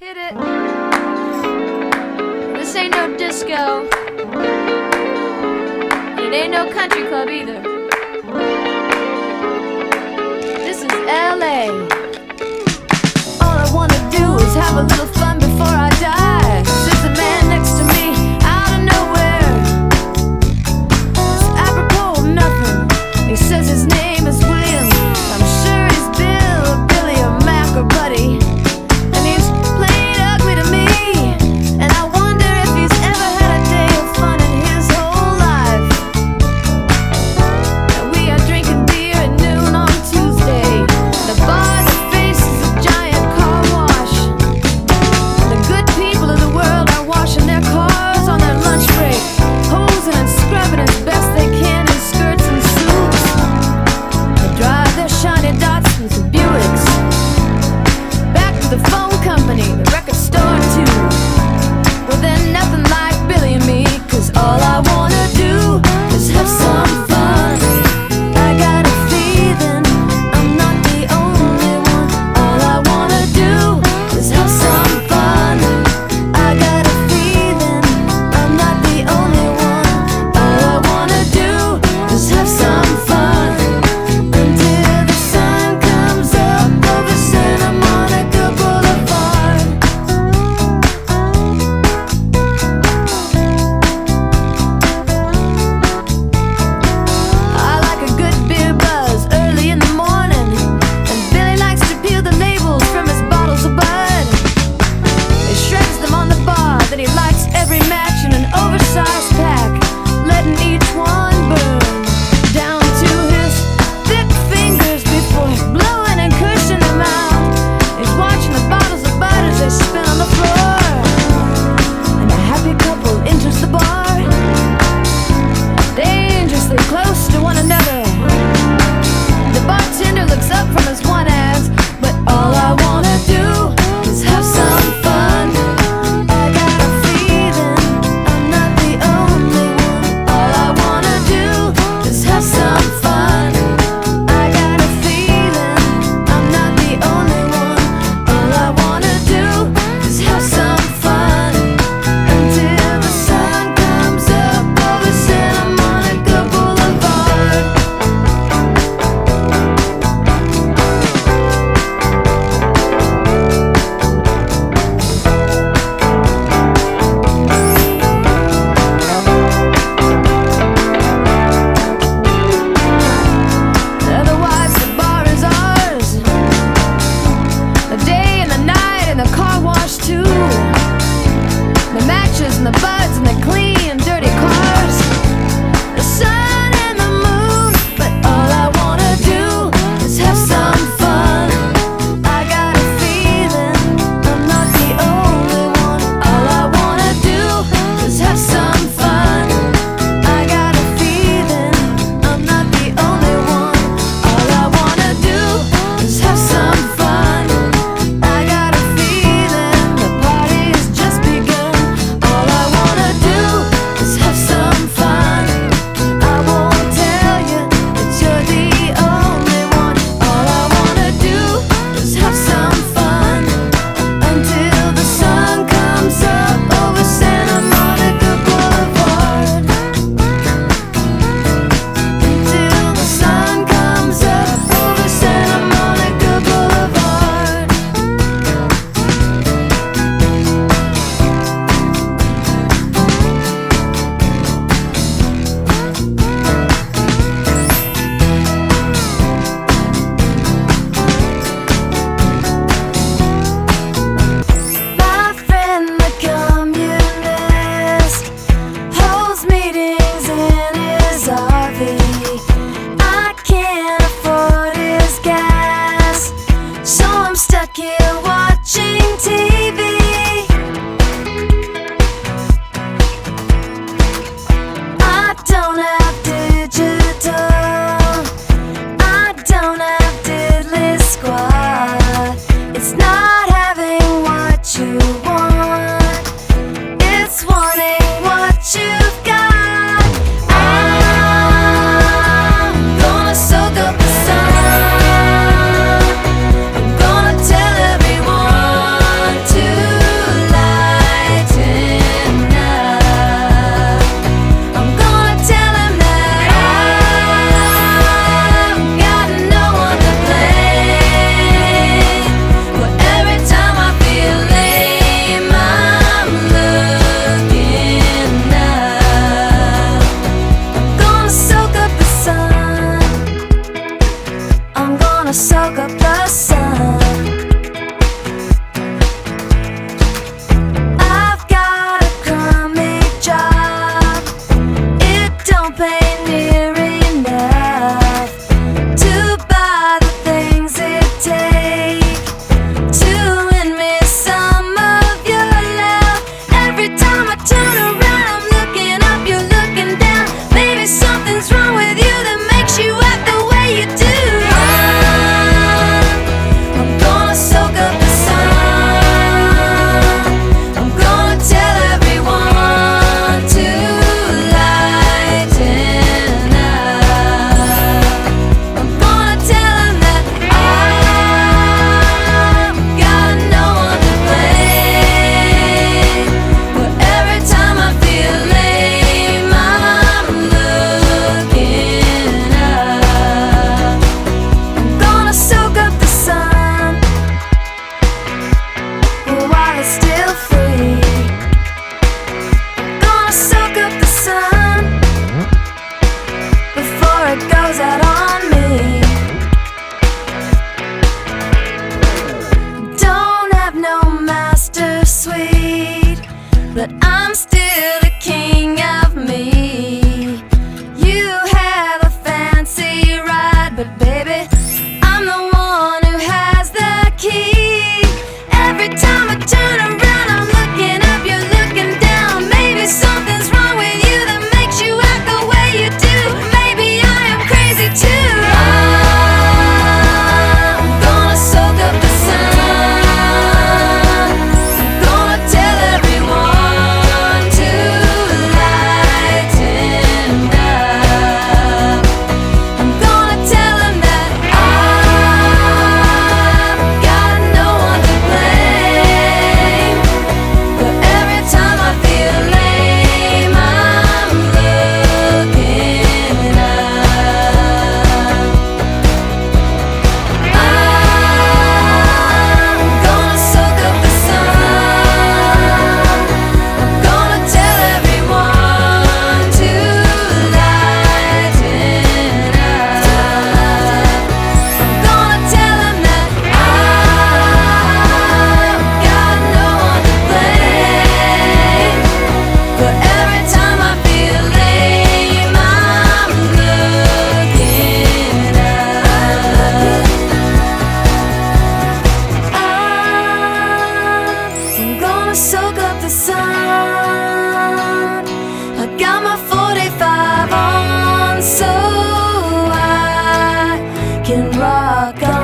Hit it. This ain't no disco. It ain't no country club either. This is LA. All I wanna do is have a little fun before I die. There's a man next to me out of nowhere. It's apropos of nothing. He says his name is William. I'm sure he's Bill or Billy or Mac or Buddy. And he's plain ugly to me. And I wonder if he's ever had a day of fun in his whole life. And we are drinking beer at noon on Tuesday. The bar that faces a giant car wash. The good people of the world are washing their cars on their lunch break, hosing and scrubbing as best they can in skirts and suits. They drive their shiny Datsuns and Buicks back to the phone company, the record store too. Well, then nothing like Billy and me, 'cause all I wanna do is have some fun. I got a feeling I'm not the only one. All I wanna do is have some fun. I got a feeling I'm not the only one. All I wanna do is have some fun until the sun comes up over Santa Monica Boulevard. I like a good beer buzz early in the morning, and Billy likes to peel the labels from his bottles of Bud. He shreds them on the bar, then he lights every match in an oversized pack, letting each one burn down to his thick fingers before blowing and cursing them out. He's watching the bottles of Bud as they spin on the floor, and a happy couple enters the bar, dangerously close to one another. The bartender looks up from his one ass, but all I wanna do is have some fun. I got a feeling I'm not the only one. All I wanna do is have some fun. I got a feeling I'm not the only one. All I wanna do is have some fun until the sun comes up over Santa Monica Boulevard. Otherwise the bar is ours, the day and the night and the car wash too. The matches and the buds and the clean dirty cars, the sun and the moon. But all I wanna do is have some fun. I got a feeling I'm not the only one. All I wanna do is have some fun. I got a feeling I'm not the only one. All I wanna do is have some fun. I got a feeling the party's just begun. All I wanna do is still free. Gonna soak up the sun before it goes out on me. Don't have no master suite, but I'm still the king of me. You have a fancy ride, but baby, I'm the one who has the key. Every time I turn around, I'm looking up, you're looking down. Maybe something's wrong with you that makes you act the way you do. Maybe I am crazy too. I'm gonna soak up the sun. Gonna tell everyone to lighten up. I'm gonna tell them that I've got no one to blame. But every time I feel lame, I'm looking up. I'm gonna soak up the sun. I'm gonna tell everyone to lighten up. I'm gonna tell them that I've got no one to blame. But every time I feel lame, I'm looking up. I'm gonna soak up the sun. I got my 45 on so I can rock on.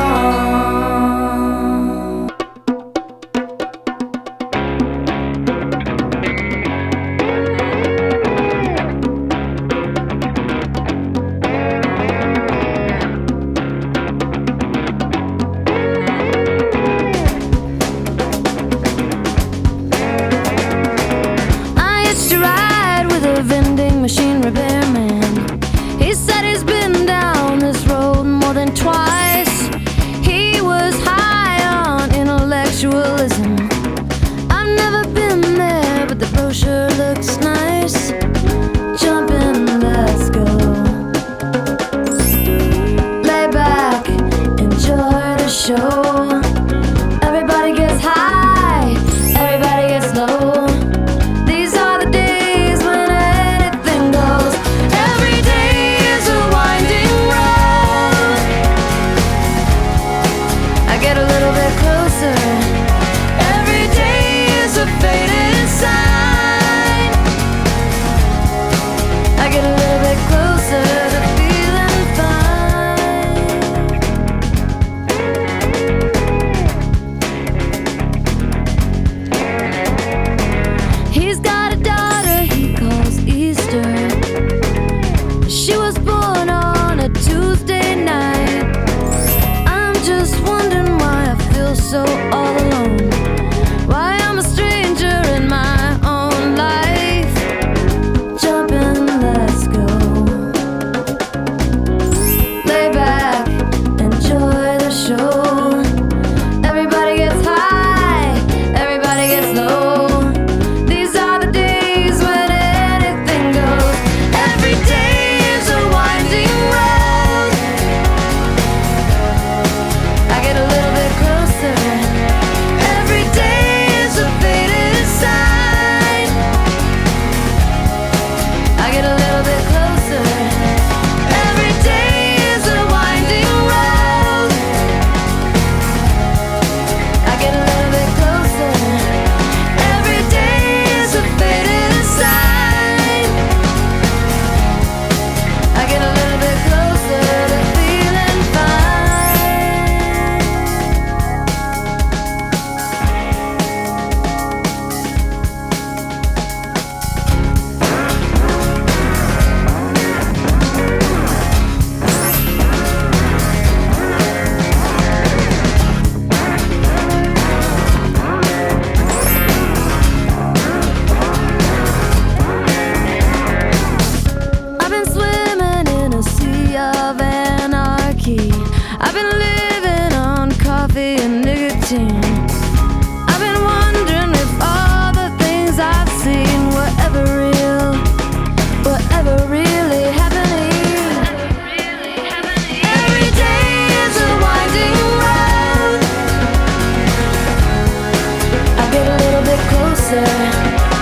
I hitched a ride with a vending machine repairman. He said he's been down this road more than twice. He was high on intellectualism. I've never been there, but the brochure looks nice. Jump in, let's go. Lay back, enjoy the show. Everybody gets high, everybody gets low. These are the days when anything goes. get a little bit closer.